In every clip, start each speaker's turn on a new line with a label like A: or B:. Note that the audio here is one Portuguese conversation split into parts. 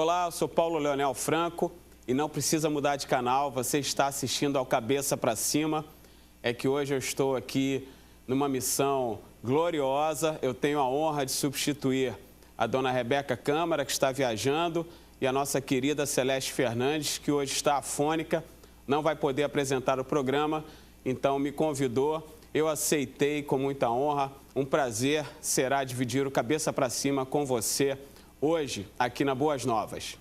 A: Olá, eu sou Paulo Leonel Franco e não precisa mudar de canal, você está assistindo ao Cabeça para Cima. É que hoje eu estou aqui numa missão gloriosa, eu tenho a honra de substituir a dona Rebeca Câmara, que está viajando, e a nossa querida Celeste Fernandes, que hoje está afônica, não vai poder apresentar o programa, então me convidou, eu aceitei com muita honra, um prazer será dividir o Cabeça para Cima com você hoje, aqui na Boas Novas.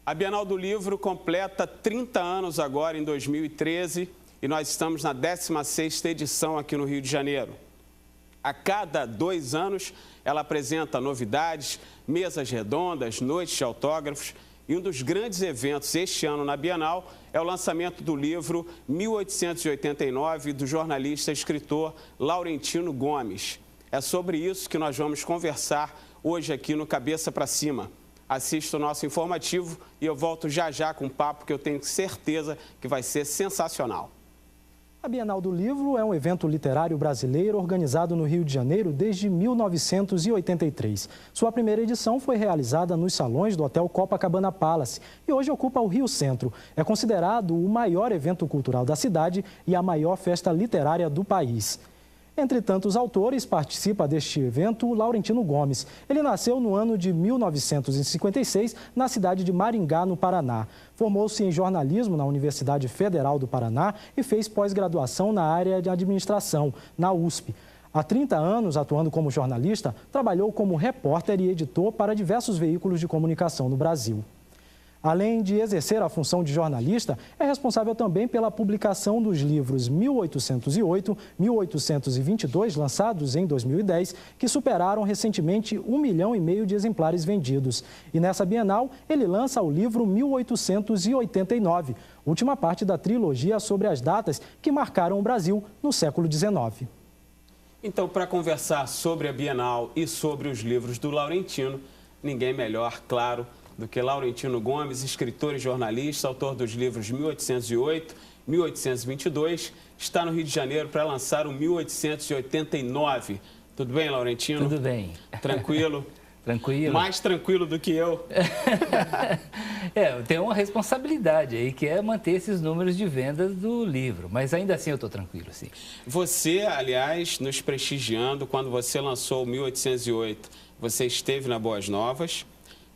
A: A Bienal do Livro completa 30 anos agora, em 2013, e nós estamos na 16ª edição aqui no Rio de Janeiro. A cada 2 anos, ela apresenta novidades, mesas redondas, noites de autógrafos, e um dos grandes eventos este ano na Bienal é o lançamento do livro 1889, do jornalista e escritor Laurentino Gomes. É sobre isso que nós vamos conversar hoje aqui no Cabeça para Cima. Assista o nosso informativo e eu volto já já com um papo que eu tenho certeza que vai ser sensacional.
B: A Bienal do Livro é um evento literário brasileiro organizado no Rio de Janeiro desde 1983. Sua primeira edição foi realizada nos salões do Hotel Copacabana Palace e hoje ocupa o Rio Centro. É considerado o maior evento cultural da cidade e a maior festa literária do país. Entre tantos autores, participa deste evento o Laurentino Gomes. Ele nasceu no ano de 1956, na cidade de Maringá, no Paraná. Formou-se em jornalismo na Universidade Federal do Paraná e fez pós-graduação na área de administração, na USP. Há 30 anos, atuando como jornalista, trabalhou como repórter e editor para diversos veículos de comunicação no Brasil. Além de exercer a função de jornalista, é responsável também pela publicação dos livros 1808 e 1822, lançados em 2010, que superaram recentemente 1,5 milhão de exemplares vendidos. E nessa Bienal, ele lança o livro 1889, última parte da trilogia sobre as datas que marcaram o Brasil no século XIX.
A: Então, para conversar sobre a Bienal e sobre os livros do Laurentino, ninguém melhor, claro, do que Laurentino Gomes, escritor e jornalista, autor dos livros 1808, 1822, está no Rio de Janeiro para lançar o 1889. Tudo bem, Laurentino?
C: Tudo bem.
A: Tranquilo?
C: Tranquilo.
A: Mais tranquilo do que eu.
C: Eu tenho uma responsabilidade aí, que é manter esses números de vendas do livro, mas ainda assim eu estou tranquilo, sim.
A: Você, aliás, nos prestigiando, quando você lançou o 1808, você esteve na Boas Novas.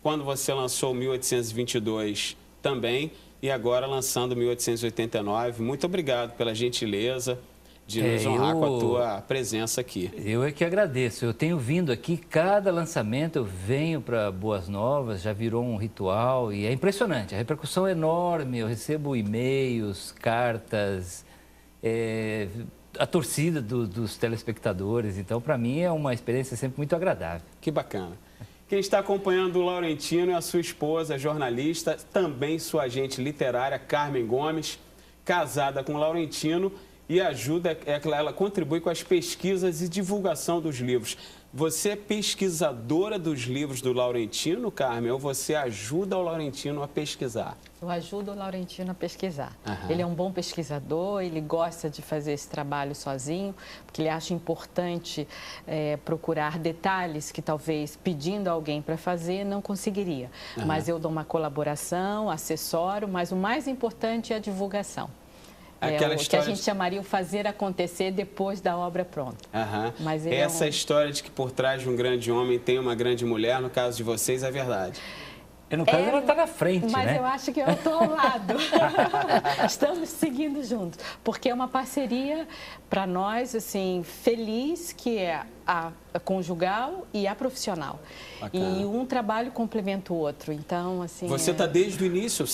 A: Quando você lançou o 1822 também, e agora lançando o 1889. Muito obrigado pela gentileza de nos honrar com a tua presença aqui.
C: Eu é que agradeço. Eu tenho vindo aqui, cada lançamento eu venho para Boas Novas, já virou um ritual e é impressionante. A repercussão é enorme, eu recebo e-mails, cartas, a torcida dos telespectadores. Então, para mim, é uma experiência sempre muito agradável.
A: Que bacana. Quem está acompanhando o Laurentino é a sua esposa, jornalista, também sua agente literária, Carmen Gomes, casada com o Laurentino e ela contribui com as pesquisas e divulgação dos livros. Você é pesquisadora dos livros do Laurentino, Carmen, ou você ajuda o Laurentino a pesquisar?
D: Eu ajudo o Laurentino a pesquisar.
A: Aham.
D: Ele é um bom pesquisador, ele gosta de fazer esse trabalho sozinho, porque ele acha importante procurar detalhes que talvez pedindo a alguém para fazer não conseguiria.
A: Aham.
D: Mas eu dou uma colaboração, assessoro, mas o mais importante é a divulgação.
A: Aquela
D: o que a
A: história
D: gente chamaria o fazer acontecer depois da obra pronta.
A: Aham.
D: Mas ele
A: Essa história de que por trás de um grande homem tem uma grande mulher, no caso de vocês, é verdade.
C: No caso, ela está na frente,
D: mas
C: né?
D: eu acho que eu estou ao lado. Estamos seguindo juntos. Porque é uma parceria, para nós, assim, feliz, que é a conjugal e a profissional.
A: Bacana.
D: E um trabalho complementa o outro. Então, assim...
A: Você está desde o início,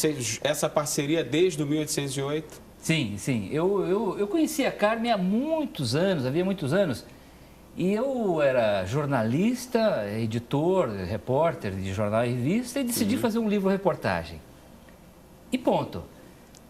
A: essa parceria desde o 1808?
C: Sim, sim. Eu conheci a Carmen há muitos anos, havia muitos anos. E eu era jornalista, editor, repórter de jornal e revista e decidi fazer um livro-reportagem. E ponto.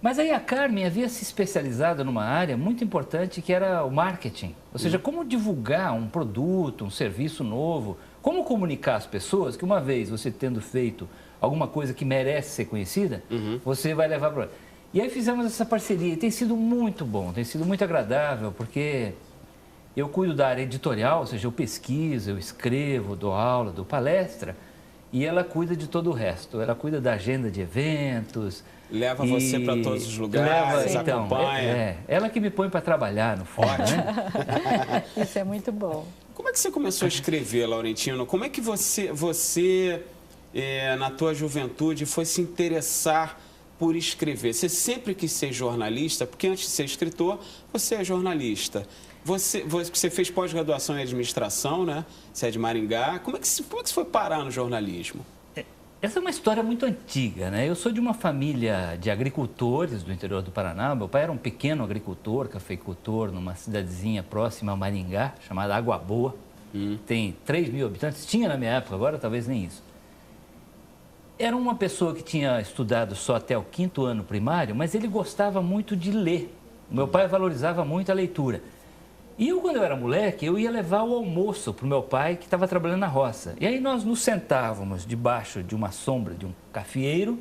C: Mas aí a Carmen havia se especializado numa área muito importante que era o marketing. Ou seja, como divulgar um produto, um serviço novo, como comunicar às pessoas que uma vez você tendo feito alguma coisa que merece ser conhecida, você vai levar para... E aí fizemos essa parceria e tem sido muito bom, tem sido muito agradável, porque eu cuido da área editorial, ou seja, eu pesquiso, eu escrevo, dou aula, dou palestra, e ela cuida de todo o resto. Ela cuida da agenda de eventos.
A: Leva você para todos os lugares, acompanha.
C: Ela que me põe para trabalhar, no fundo, né?
D: Isso é muito bom.
A: Como é que você começou a escrever, Laurentino? Como é que você na tua juventude, foi se interessar por escrever? Você sempre quis ser jornalista, porque antes de ser escritor, você é jornalista. Você fez pós-graduação em administração, né? Você é de Maringá. Como é que você foi parar no jornalismo?
C: Essa é uma história muito antiga, né? Eu sou de uma família de agricultores do interior do Paraná. Meu pai era um pequeno agricultor, cafeicultor, numa cidadezinha próxima a Maringá, chamada Água Boa. Tem 3 mil habitantes. Tinha na minha época, agora talvez nem isso. Era uma pessoa que tinha estudado só até o 5º ano primário, mas ele gostava muito de ler. Meu pai valorizava muito a leitura. E eu, quando eu era moleque, eu ia levar o almoço para o meu pai, que estava trabalhando na roça. E aí nós nos sentávamos debaixo de uma sombra de um cafieiro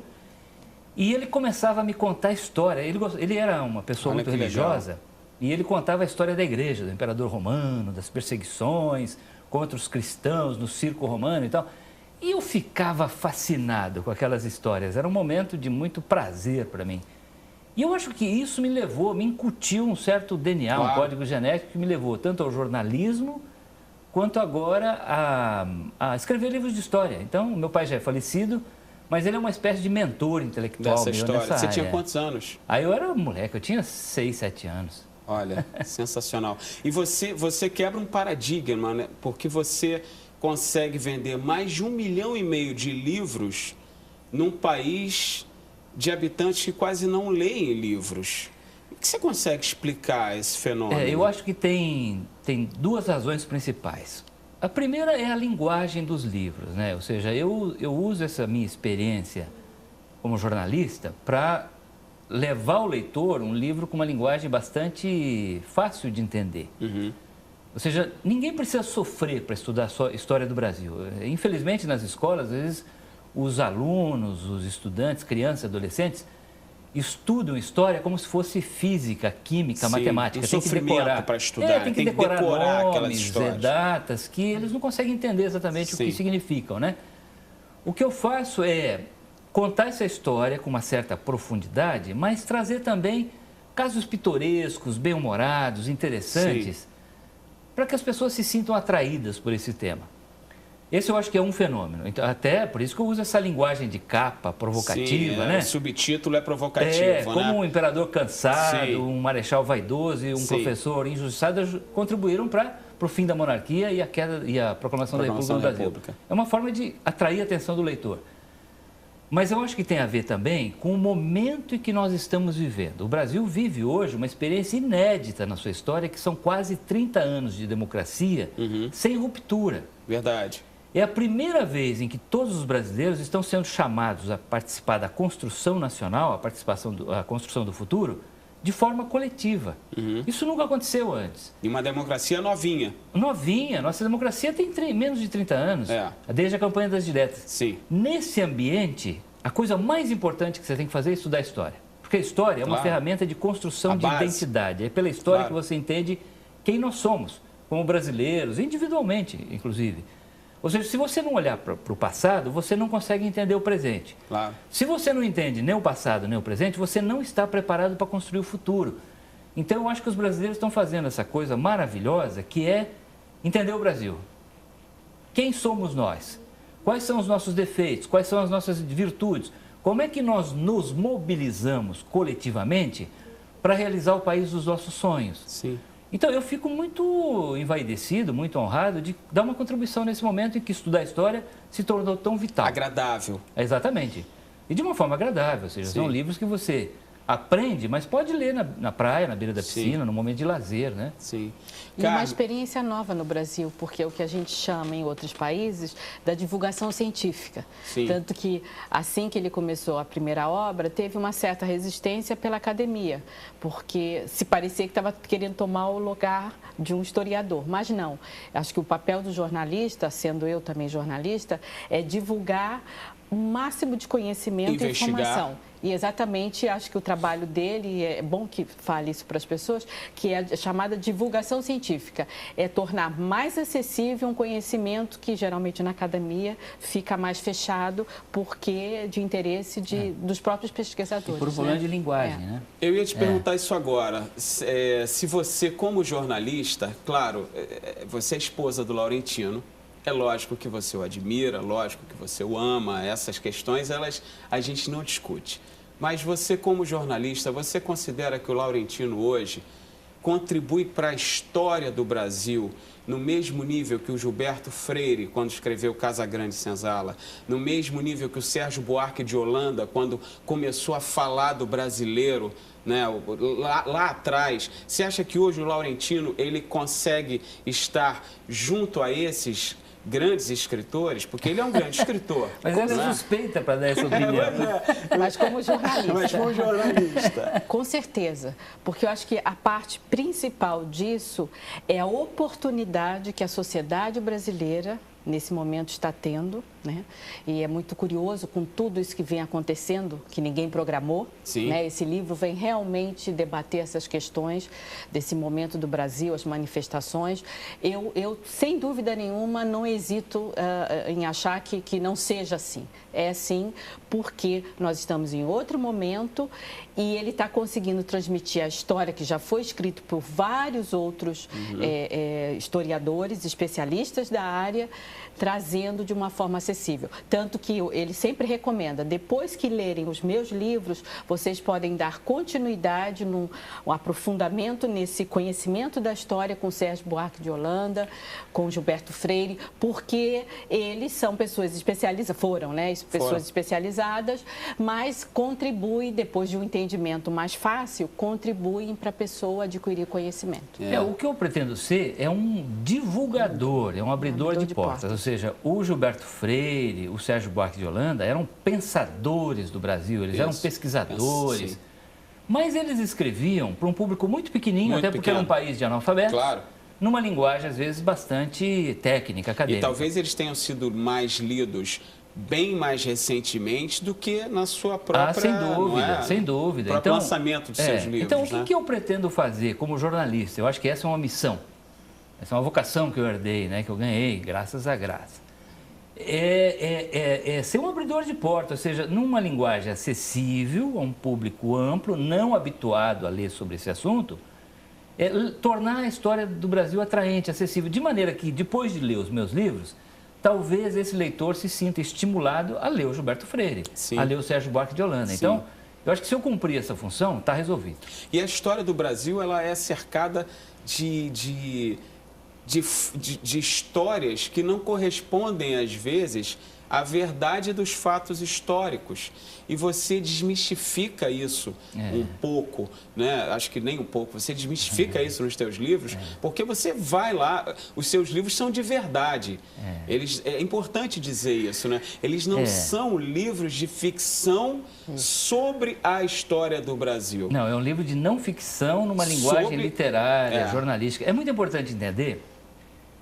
C: e ele começava a me contar a história. Ele era uma pessoa muito religiosa e ele contava a história da igreja, do imperador romano, das perseguições contra os cristãos no circo romano e tal. E eu ficava fascinado com aquelas histórias. Era um momento de muito prazer para mim. E eu acho que isso me incutiu um certo DNA, um código genético que me levou tanto ao jornalismo quanto agora a escrever livros de história. Então, meu pai já é falecido, mas ele é uma espécie de mentor intelectual
A: dessa história. Você
C: área.
A: Tinha quantos anos?
C: Aí eu era moleque, eu tinha 6, 7 anos.
A: Olha, sensacional. E você quebra um paradigma, né? Porque você consegue vender mais de 1,5 milhão de livros num país de habitantes que quase não leem livros. O que você consegue explicar esse fenômeno?
C: Eu acho que tem 2 razões principais. A primeira é a linguagem dos livros, né? Ou seja, eu uso essa minha experiência como jornalista para levar ao leitor um livro com uma linguagem bastante fácil de entender. Ou seja, ninguém precisa sofrer para estudar só história do Brasil. Infelizmente, nas escolas, às vezes, os alunos, os estudantes, crianças, adolescentes, estudam história como se fosse física, química, matemática.
A: Tem que decorar para estudar,
C: tem que decorar nomes,
A: aquelas histórias,
C: datas que eles não conseguem entender exatamente o que significam, né? O que eu faço é contar essa história com uma certa profundidade, mas trazer também casos pitorescos, bem-humorados, interessantes, para que as pessoas se sintam atraídas por esse tema. Esse eu acho que é um fenômeno. Então, até por isso que eu uso essa linguagem de capa provocativa, né?
A: O subtítulo é provocativo,
C: como
A: né?
C: um imperador cansado, um marechal vaidoso e um professor injustiçado contribuíram para o fim da monarquia e a proclamação da República no Brasil. É uma forma de atrair a atenção do leitor. Mas eu acho que tem a ver também com o momento em que nós estamos vivendo. O Brasil vive hoje uma experiência inédita na sua história, que são quase 30 anos de democracia sem ruptura.
A: Verdade.
C: É a primeira vez em que todos os brasileiros estão sendo chamados a participar da construção nacional, a construção do futuro, de forma coletiva. Isso nunca aconteceu antes.
A: E uma democracia novinha.
C: Novinha. Nossa democracia tem menos de 30 anos, desde a campanha das diretas.
A: Sim.
C: Nesse ambiente, a coisa mais importante que você tem que fazer é estudar a história. Porque a história é uma ferramenta de construção de identidade. É pela história que você entende quem nós somos, como brasileiros, individualmente, inclusive. Ou seja, se você não olhar para o passado, você não consegue entender o presente.
A: Claro.
C: Se você não entende nem o passado nem o presente, você não está preparado para construir o futuro. Então, eu acho que os brasileiros estão fazendo essa coisa maravilhosa, que é entender o Brasil. Quem somos nós? Quais são os nossos defeitos? Quais são as nossas virtudes? Como é que nós nos mobilizamos coletivamente para realizar o país dos nossos sonhos?
A: Sim.
C: Então, eu fico muito envaidecido, muito honrado de dar uma contribuição nesse momento em que estudar a história se tornou tão vital.
A: Agradável.
C: Exatamente. E de uma forma agradável, ou seja, são livros que você aprende, mas pode ler na praia, na beira da piscina, no momento de lazer, né?
A: Sim.
D: E uma experiência nova no Brasil, porque é o que a gente chama em outros países da divulgação científica.
A: Sim.
D: Tanto que assim que ele começou a primeira obra, teve uma certa resistência pela academia, porque se parecia que estava querendo tomar o lugar de um historiador, mas não. Acho que o papel do jornalista, sendo eu também jornalista, é divulgar um máximo de conhecimento
A: Investigar.
D: e informação. E exatamente, acho que o trabalho dele, é bom que fale isso para as pessoas, que é a chamada divulgação científica. É tornar mais acessível um conhecimento que geralmente na academia fica mais fechado porque é de interesse dos próprios pesquisadores.
C: E por um problema de linguagem, né?
A: Eu ia te perguntar isso agora. Se você, como jornalista, claro, você é esposa do Laurentino, é lógico que você o admira, lógico que você o ama, essas questões a gente não discute. Mas você, como jornalista, você considera que o Laurentino hoje contribui para a história do Brasil no mesmo nível que o Gilberto Freire, quando escreveu Casa Grande Senzala, no mesmo nível que o Sérgio Buarque de Holanda, quando começou a falar do brasileiro, né, lá atrás? Você acha que hoje o Laurentino ele consegue estar junto a esses grandes escritores? Porque ele é um grande escritor.
C: Mas ele é suspeita para dar essa opinião.
D: Mas como jornalista.
A: Mas como jornalista.
D: Com certeza, porque eu acho que a parte principal disso é a oportunidade que a sociedade brasileira, nesse momento, está tendo, né? E é muito curioso com tudo isso que vem acontecendo, que ninguém programou.
A: Sim.
D: Né? Esse livro vem realmente debater essas questões desse momento do Brasil, as manifestações. Eu sem dúvida nenhuma, não hesito em achar que não seja assim. É sim, porque nós estamos em outro momento e ele está conseguindo transmitir a história que já foi escrita por vários outros historiadores, especialistas da área, trazendo de uma forma acessível. Tanto que ele sempre recomenda, depois que lerem os meus livros, vocês podem dar continuidade num aprofundamento nesse conhecimento da história com Sérgio Buarque de Holanda, com Gilberto Freire, porque eles são pessoas especializadas, foram, né? Pessoas especializadas, mas contribuem, depois de um entendimento mais fácil, contribuem para a pessoa adquirir conhecimento.
C: O que eu pretendo ser é um divulgador, é um abridor de portas. Ou seja, o Gilberto Freire, o Sérgio Buarque de Holanda eram pensadores do Brasil, eles eram pesquisadores. Mas eles escreviam para um público muito pequenininho, até porque era um país de analfabetos.
A: Claro.
C: Numa linguagem, às vezes, bastante técnica, acadêmica.
A: E talvez eles tenham sido mais lidos bem mais recentemente do que na sua própria...
C: sem dúvida, sem dúvida.
A: Próprio lançamento de seus livros.
C: Então, o que eu pretendo fazer como jornalista? Eu acho que essa é uma missão. Essa é uma vocação que eu herdei, né? Que eu ganhei, graças à graça. É ser um abridor de portas, ou seja, numa linguagem acessível a um público amplo, não habituado a ler sobre esse assunto, tornar a história do Brasil atraente, acessível, de maneira que, depois de ler os meus livros, talvez esse leitor se sinta estimulado a ler o Gilberto Freire, a ler o Sérgio Buarque de Holanda. Sim. Então, eu acho que se eu cumprir essa função, está resolvido.
A: E a história do Brasil, ela é cercada de histórias que não correspondem, às vezes, à verdade dos fatos históricos. E você desmistifica isso um pouco, né? Acho que nem um pouco, você desmistifica isso nos teus livros, porque você vai lá, os seus livros são de verdade. É importante dizer isso, né? Eles não são livros de ficção sobre a história do Brasil.
C: Não, é um livro de não ficção numa linguagem literária, jornalística. É muito importante entender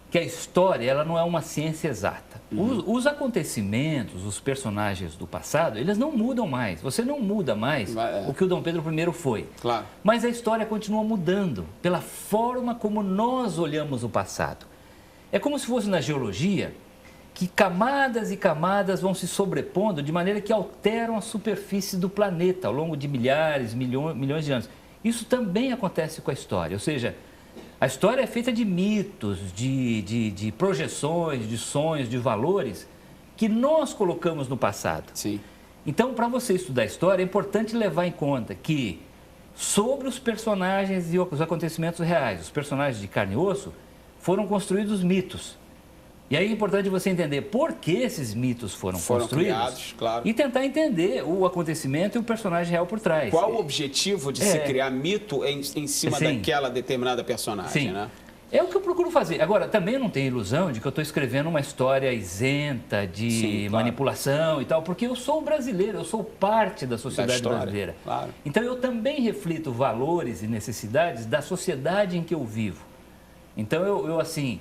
C: que a história, ela não é uma ciência exata. Os acontecimentos, os personagens do passado, eles não mudam mais. Você não muda mais o que o Dom Pedro I foi.
A: Claro.
C: Mas a história continua mudando pela forma como nós olhamos o passado. É como se fosse na geologia, que camadas e camadas vão se sobrepondo de maneira que alteram a superfície do planeta ao longo de milhares, milhões de anos. Isso também acontece com a história, ou seja, a história é feita de mitos, de projeções, de sonhos, de valores que nós colocamos no passado.
A: Sim.
C: Então, para você estudar a história, é importante levar em conta que sobre os personagens e os acontecimentos reais, os personagens de carne e osso, foram construídos mitos. E aí é importante você entender por que esses mitos foram construídos
A: criados, claro.
C: E tentar entender o acontecimento e o personagem real por trás.
A: Qual o objetivo de se criar mito em cima daquela determinada personagem, né?
C: É o que eu procuro fazer. Agora, também eu não tenho ilusão de que eu estou escrevendo uma história isenta de manipulação e tal, porque eu sou brasileiro, eu sou parte da sociedade brasileira.
A: Claro.
C: Então, eu também reflito valores e necessidades da sociedade em que eu vivo. Então, eu assim...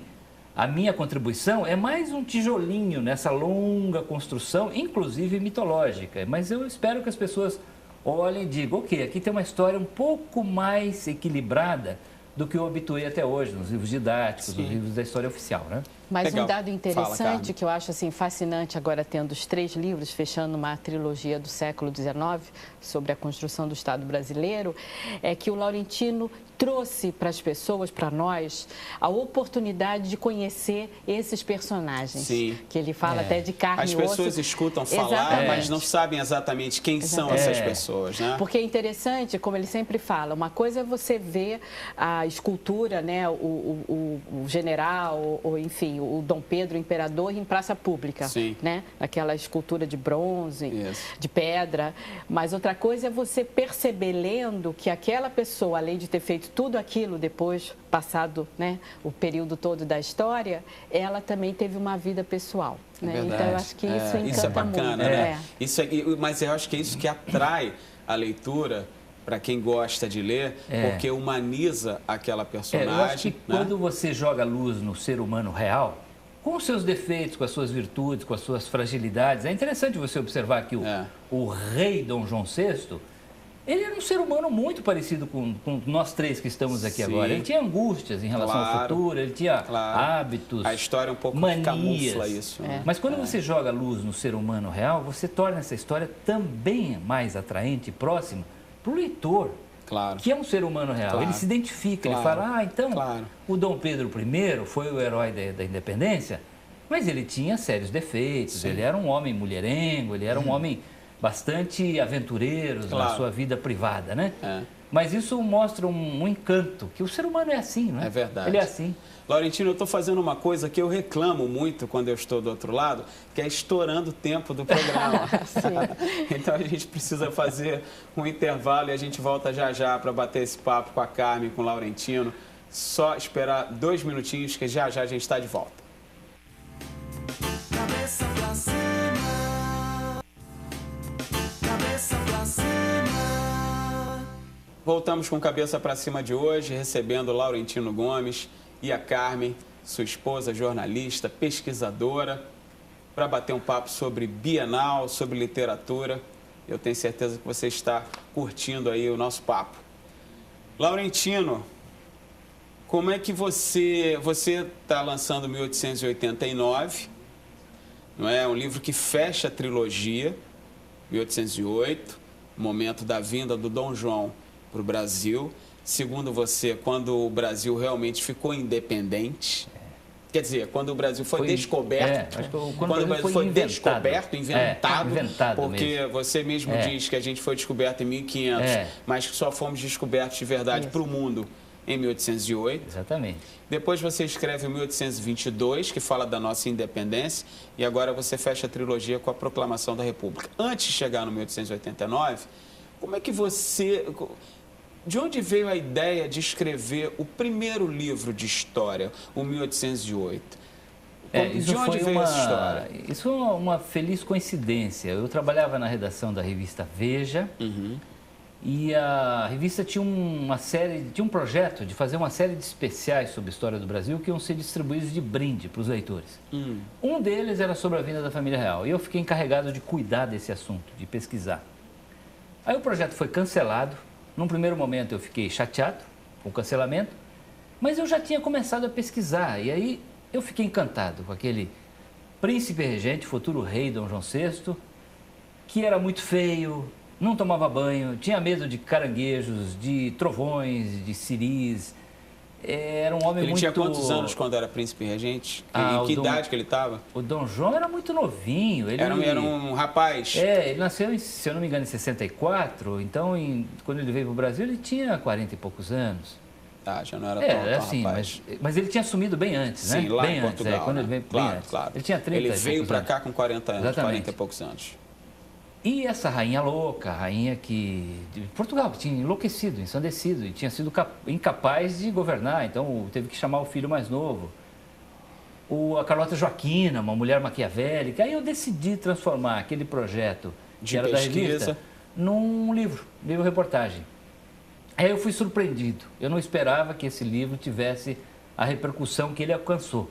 C: A minha contribuição é mais um tijolinho nessa longa construção, inclusive mitológica. Mas eu espero que as pessoas olhem e digam, ok, aqui tem uma história um pouco mais equilibrada do que eu habituei até hoje, nos livros didáticos, nos livros da história oficial, né?
D: Mas
A: Legal.
D: um dado interessante
A: Fala,
D: que eu acho assim, fascinante agora tendo os 3 livros, fechando uma trilogia do século XIX sobre a construção do Estado brasileiro, é que o Laurentino trouxe para as pessoas, para nós, a oportunidade de conhecer esses personagens.
A: Sim.
D: Que ele fala até de carne
A: As
D: e osso.
A: pessoas escutam falar,
D: Exatamente.
A: mas não sabem exatamente quem são essas pessoas, né?
D: Porque é interessante, como ele sempre fala, uma coisa é você ver a escultura, né, o general, ou enfim, o Dom Pedro, o imperador, em praça pública,
A: Sim.
D: né? Aquela escultura de bronze,
A: Isso.
D: de pedra. Mas outra coisa é você perceber, lendo, que aquela pessoa, além de ter feito tudo aquilo depois, passado, né, o período todo da história, ela também teve uma vida pessoal. Né?
A: Verdade.
D: Então, eu acho que isso encanta
A: Isso é bacana,
D: muito.
A: né? Isso é, mas eu acho que é isso que atrai a leitura para quem gosta de ler, porque humaniza aquela personagem.
C: Eu acho que quando você joga luz no ser humano real, com os seus defeitos, com as suas virtudes, com as suas fragilidades, é interessante você observar que o rei Dom João VI, ele era um ser humano muito parecido com nós 3 que estamos aqui agora. Ele tinha angústias em relação ao futuro, ele tinha hábitos,
A: a história um pouco
C: manias.
A: camufla isso. Né?
C: Mas quando você joga luz no ser humano real, você torna essa história também mais atraente e próxima para o leitor, que é um ser humano real. Ele se identifica, ele fala, então o Dom Pedro I foi o herói da independência, mas ele tinha sérios defeitos, ele era um homem mulherengo, ele era um homem bastante aventureiro na sua vida privada, né? Mas isso mostra um encanto, que o ser humano é assim, não é?
A: É verdade.
C: Ele é assim.
A: Laurentino, eu estou fazendo uma coisa que eu reclamo muito quando eu estou do outro lado, que é estourando o tempo do programa. Então a gente precisa fazer um intervalo e a gente volta já já para bater esse papo com a Carmen, com o Laurentino. Só esperar 2 minutinhos que já já a gente está de volta.
E: Cabeça pra cima. Cabeça pra cima.
A: Voltamos com Cabeça para Cima de hoje, recebendo o Laurentino Gomes e a Carmen, sua esposa, jornalista, pesquisadora, para bater um papo sobre Bienal, sobre literatura. Eu tenho certeza que você está curtindo aí o nosso papo. Laurentino, como é que você está lançando 1889, não é? Um livro que fecha a trilogia, 1808, momento da vinda do Dom João para o Brasil. Segundo você, quando o Brasil realmente ficou independente, quer dizer, quando o Brasil foi descoberto, quando o Brasil foi descoberto, inventado, porque mesmo. Você mesmo diz que a gente foi descoberto em 1500, mas que só fomos descobertos de verdade para o mundo em 1808.
C: Exatamente.
A: Depois você escreve 1822, que fala da nossa independência, e agora você fecha a trilogia com a proclamação da República. Antes de chegar no 1889, como é que você... De onde veio a ideia de escrever o primeiro livro de história, o 1808? De onde veio essa história?
C: Isso foi uma feliz coincidência. Eu trabalhava na redação da revista Veja e a revista tinha um projeto de fazer uma série de especiais sobre a história do Brasil que iam ser distribuídos de brinde para os leitores. Um deles era sobre a vinda da família real e eu fiquei encarregado de cuidar desse assunto, de pesquisar. Aí o projeto foi cancelado. Num primeiro momento eu fiquei chateado com o cancelamento, mas eu já tinha começado a pesquisar e aí eu fiquei encantado com aquele príncipe regente, futuro rei Dom João VI, que era muito feio, não tomava banho, tinha medo de caranguejos, de trovões, de ciris. Era um homem muito...
A: Ele tinha quantos anos quando era príncipe regente? Em que idade que ele estava?
C: O Dom João era muito novinho. Ele...
A: Era um rapaz?
C: Ele nasceu, se eu não me engano, em 64. Então, quando ele veio para o Brasil, ele tinha 40 e poucos anos.
A: Já não era tão
C: assim,
A: rapaz.
C: Mas ele tinha assumido bem antes, né?
A: Sim, lá
C: bem
A: em Portugal.
C: Antes, quando ele veio bem antes.
A: Claro.
C: Ele tinha 30
A: Ele veio para cá com 40 anos,
C: Exatamente.
A: 40 e poucos anos.
C: E essa rainha louca, a rainha de Portugal, que tinha enlouquecido, ensandecido e tinha sido incapaz de governar, então teve que chamar o filho mais novo. A Carlota Joaquina, uma mulher maquiavélica. Aí eu decidi transformar aquele projeto que era da revista num livro-reportagem. Aí eu fui surpreendido. Eu não esperava que esse livro tivesse a repercussão que ele alcançou.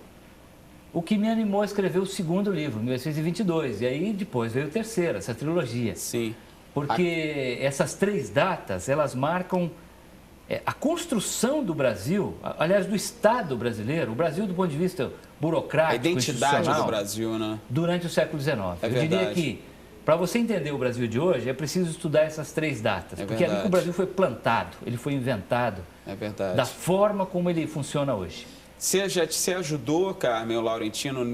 C: o que me animou a escrever o segundo livro, 1822. E aí depois veio o terceiro, essa trilogia.
A: Sim.
C: Porque essas 3 datas, elas marcam a construção do Brasil, aliás, do Estado brasileiro, o Brasil do ponto de vista burocrático,
A: A identidade
C: institucional,
A: do Brasil, né?
C: durante o século XIX.
A: É
C: Eu diria
A: verdade.
C: que, para você entender o Brasil de hoje, é preciso estudar essas 3 datas.
A: É
C: porque é ali que
A: verdade.
C: o Brasil foi plantado, ele foi inventado,
A: É verdade.
C: da forma como ele funciona hoje.
A: Você ajudou, Carmen, o Laurentino,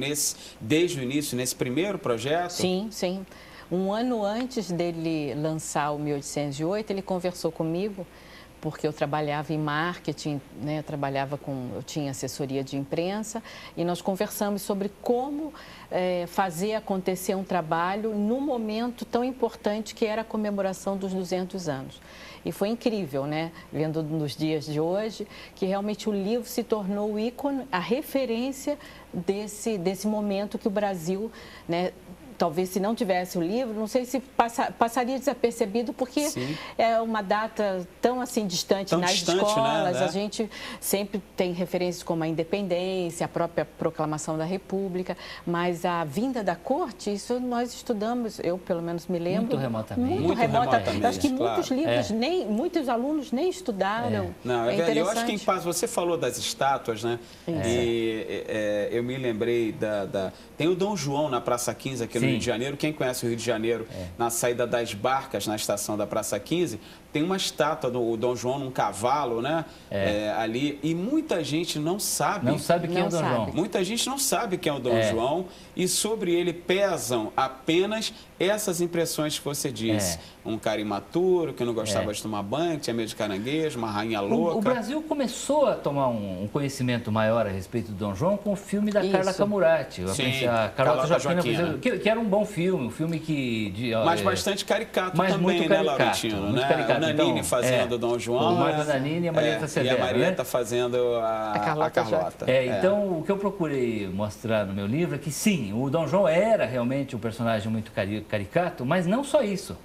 A: desde o início, nesse primeiro projeto?
D: Sim, sim. Um ano antes dele lançar o 1808, ele conversou comigo, porque eu trabalhava em marketing, né? Eu tinha assessoria de imprensa, e nós conversamos sobre como fazer acontecer um trabalho num momento tão importante que era a comemoração dos 200 anos. E foi incrível, né? Vendo nos dias de hoje, que realmente o livro se tornou o ícone, a referência desse momento que o Brasil, né? Talvez se não tivesse o livro, não sei se passaria desapercebido, porque
A: Sim.
D: é uma data tão assim distante
A: Tão
D: nas
A: distante,
D: escolas.
A: né?
D: A gente sempre tem referências como a independência, a própria proclamação da República, mas a vinda da corte, isso nós estudamos, eu pelo menos me lembro.
C: Muito remotamente.
D: Muito
A: Muito
D: remotamente.
A: remotamente,
D: Acho que muitos
A: claro.
D: livros, muitos alunos nem estudaram.
A: Não, é verdade. Eu acho que em
D: interessante.
A: paz, você falou das estátuas, né? E eu me lembrei Tem o Dom João na Praça 15 aqui no
C: Sim.
A: Rio de Janeiro. Quem conhece o Rio de Janeiro, na saída das barcas, na estação da Praça 15, tem uma estátua do Dom João num cavalo, né? Ali. E muita gente não sabe.
C: Não sabe quem é o
D: Não
C: Dom
D: sabe.
C: João.
A: Muita gente não sabe quem é o Dom João e sobre ele pesam apenas essas impressões que você disse. Um cara imaturo, que não gostava de tomar banho, que tinha medo de caranguejo, uma rainha louca.
C: O Brasil começou a tomar um conhecimento maior a respeito do Dom João com o filme da Carla
D: Isso.
C: Camurati.
A: Sim,
C: A
A: Carlota
C: Carlota
A: Joaquina.
C: Joaquina, que era um bom filme, um filme que...
A: Mas bastante caricato
C: mas
A: também,
C: muito
A: né,
C: caricato,
A: Laurentino?
C: muito
A: Né?
C: caricato.
A: O Nanini
C: Então,
A: fazendo o Dom João.
C: O Mário Nanini e a Marieta Severo,
A: E a Marieta
C: né?
A: fazendo a
D: Carlota
A: Carlota.
C: Então, o que eu procurei mostrar no meu livro é que, sim, o Dom João era realmente um personagem muito caricato, mas não só isso.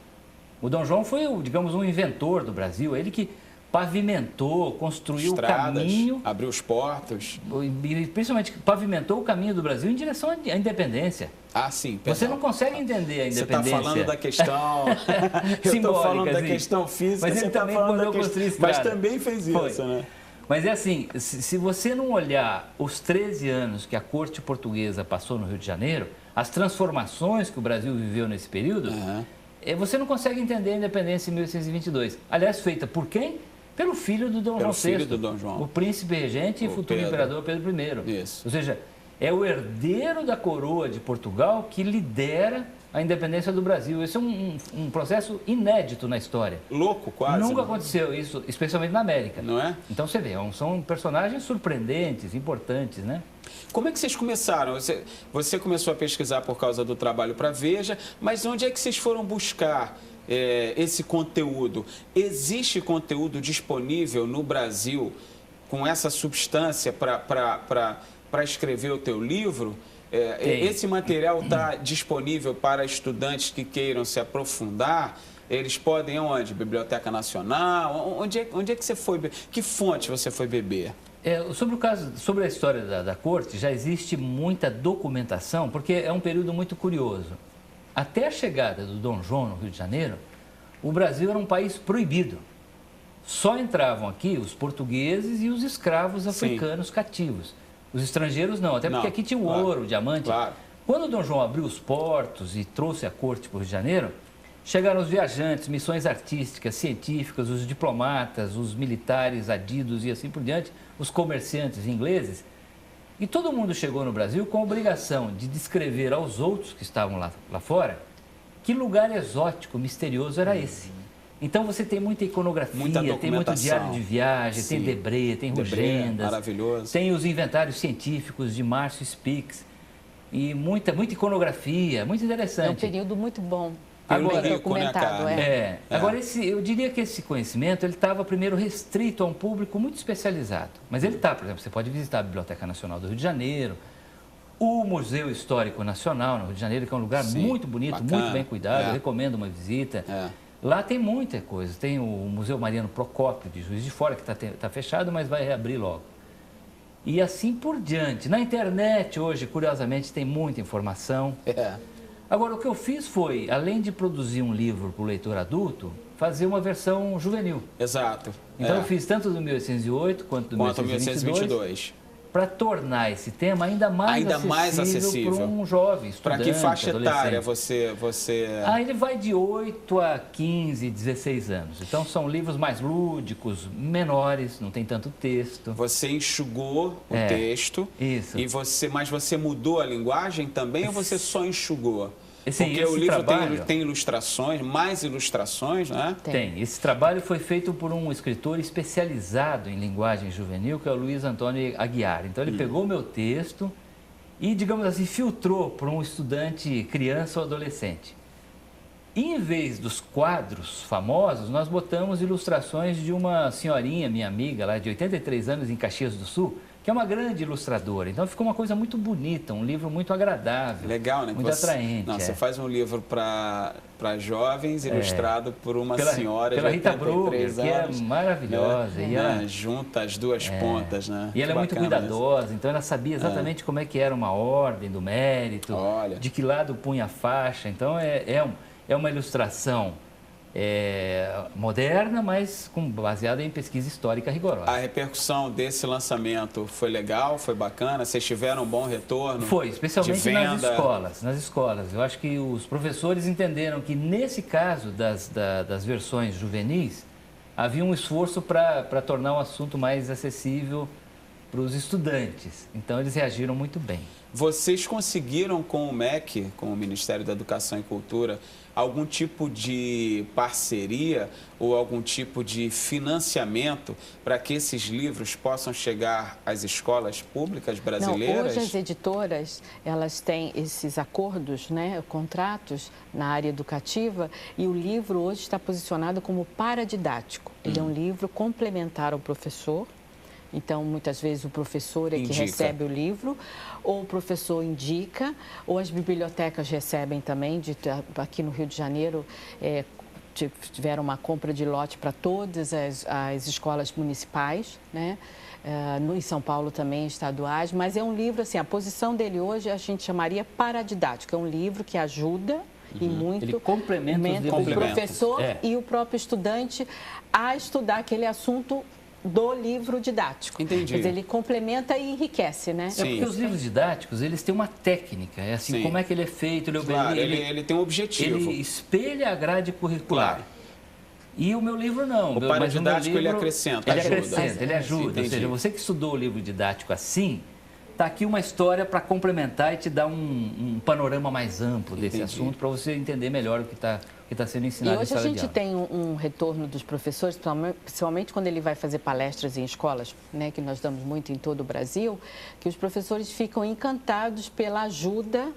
C: O Dom João foi, digamos, um inventor do Brasil, ele que pavimentou, construiu
A: Estradas,
C: o caminho,
A: abriu os portos.
C: e principalmente pavimentou o caminho do Brasil em direção à independência.
A: Ah, sim.
C: Você
A: perdão.
C: não consegue entender a
A: Você
C: independência.
A: está falando da questão... eu estou
C: Simbólica,
A: falando da
C: assim.
A: questão física,
C: Mas
A: você
C: ele
A: está
C: também
A: falando da
C: mandou construir
A: questão... Mas
C: estrada.
A: também fez
C: Foi.
A: isso, né?
C: Mas é assim, se você não olhar os 13 anos que a corte portuguesa passou no Rio de Janeiro, as transformações que o Brasil viveu nesse período, você não consegue entender a independência em 1822. Aliás, feita por quem? Pelo filho do Dom
A: Pelo
C: João
A: filho
C: VI,
A: do Dom João.
C: o príncipe regente e
A: O
C: futuro
A: Pedro.
C: imperador Pedro I.
A: Isso.
C: Ou seja, é o herdeiro da coroa de Portugal que lidera a independência do Brasil. Esse é um processo inédito na história.
A: Louco, quase.
C: Nunca
A: né?
C: aconteceu isso, especialmente na América.
A: Não é?
C: Então você vê, são personagens surpreendentes, importantes, né?
A: Como é que vocês começaram? Você começou a pesquisar por causa do trabalho para Veja, mas onde é que vocês foram buscar esse conteúdo? Existe conteúdo disponível no Brasil com essa substância para escrever o teu livro? Esse material está disponível para estudantes que queiram se aprofundar? Eles podem onde? Biblioteca Nacional? Onde é que você foi? Que fonte você foi beber?
C: Sobre a história da corte, já existe muita documentação, porque é um período muito curioso. Até a chegada do Dom João no Rio de Janeiro, o Brasil era um país proibido. Só entravam aqui os portugueses e os escravos africanos cativos. Os estrangeiros não, até porque
A: Não,
C: aqui tinha o
A: claro,
C: ouro, o diamante.
A: claro.
C: Quando o Dom João abriu os portos e trouxe a corte para o Rio de Janeiro, chegaram os viajantes, missões artísticas, científicas, os diplomatas, os militares adidos e assim por diante, os comerciantes ingleses. E todo mundo chegou no Brasil com a obrigação de descrever aos outros que estavam lá fora que lugar exótico, misterioso era esse. Então você tem muita iconografia,
A: Muita
C: tem muito
A: documentação.
C: diário de viagem,
A: Sim.
C: tem Debré, tem
A: Debré,
C: Rugendas,
A: maravilhoso.
C: tem os inventários científicos de Márcio Spix e muita iconografia, muito
D: É um
C: interessante.
D: período muito bom.
A: Agora,
D: Agora, documentado,
A: né,
D: é.
C: Agora, eu diria que esse conhecimento ele estava primeiro restrito a um público muito especializado. Mas ele está, por exemplo, você pode visitar a Biblioteca Nacional do Rio de Janeiro, o Museu Histórico Nacional no Rio de Janeiro, que é um lugar
A: Sim,
C: muito bonito,
A: bacana.
C: muito bem cuidado, eu recomendo uma visita. Lá tem muita coisa, tem o Museu Mariano Procópio de Juiz de Fora, que está fechado, mas vai reabrir logo. e assim por diante. Na internet hoje, curiosamente, tem muita informação. Agora, o que eu fiz foi, além de produzir um livro para o leitor adulto, fazer uma versão juvenil.
A: Exato.
C: Então eu fiz tanto do 1808 quanto do 1822 para tornar esse tema ainda mais acessível para um jovem estudante,
A: para que faixa etária
C: você... ele vai de 8 a 15, 16 anos. Então são livros mais lúdicos, menores, não tem tanto texto.
A: Você enxugou o texto.
C: Isso.
A: Mas você mudou a linguagem também ou você só enxugou?
C: Sim,
A: porque o livro tem ilustrações, mais ilustrações, né?
C: Tem. Esse trabalho foi feito por um escritor especializado em linguagem juvenil, que é o Luiz Antônio Aguiar. Então, ele pegou o meu texto e, digamos assim, filtrou para um estudante criança ou adolescente. E, em vez dos quadros famosos, nós botamos ilustrações de uma senhorinha, minha amiga, lá de 83 anos, em Caxias do Sul, que é uma grande ilustradora. Então ficou uma coisa muito bonita, um livro muito agradável.
A: Legal, né?
C: Muito atraente.
A: Você faz um livro para jovens, ilustrado por uma senhora
C: pela
A: de
C: Rita
A: 83
C: Brugger,
A: anos.
C: Que é maravilhosa.
A: E ela junta as duas pontas, né?
C: E ela é muito cuidadosa, então ela sabia exatamente como é que era uma ordem do mérito, de que lado punha a faixa. Então é uma ilustração moderna, mas baseada em pesquisa histórica rigorosa.
A: A repercussão desse lançamento foi legal, foi bacana? Vocês tiveram um bom retorno?
C: Foi, especialmente nas escolas. Eu acho que os professores entenderam que, nesse caso das versões juvenis, havia um esforço para tornar o assunto mais acessível para os estudantes. Então, eles reagiram muito bem.
A: Vocês conseguiram com o MEC, com o Ministério da Educação e Cultura, algum tipo de parceria ou algum tipo de financiamento para que esses livros possam chegar às escolas públicas brasileiras?
D: Não, hoje as editoras, elas têm esses acordos, né, contratos na área educativa, e o livro hoje está posicionado como paradidático. Ele é um livro complementar ao professor. Então, muitas vezes o professor é que recebe o livro, ou o professor indica, ou as bibliotecas recebem também. Aqui no Rio de Janeiro, tiveram uma compra de lote para todas as escolas municipais, né? Em São Paulo também, estaduais. Mas é um livro, assim, a posição dele hoje a gente chamaria paradidático. É um livro que ajuda e muito
C: ele complementa
D: o professor e o próprio estudante a estudar aquele assunto do livro didático.
A: Entendi.
D: Quer dizer, ele complementa e enriquece, né?
C: É porque os livros didáticos, eles têm uma técnica, como é que ele é feito,
A: ele tem um objetivo.
C: Ele espelha a grade curricular. E o meu livro não.
A: O paradidático, ele acrescenta,
C: ele ajuda. Ou seja, você que estudou o livro didático assim, está aqui uma história para complementar e te dar um panorama mais amplo desse assunto, para você entender melhor o que está sendo ensinado.
D: E hoje a gente tem um retorno dos professores, principalmente quando ele vai fazer palestras em escolas, né, que nós damos muito em todo o Brasil, que os professores ficam encantados pela ajuda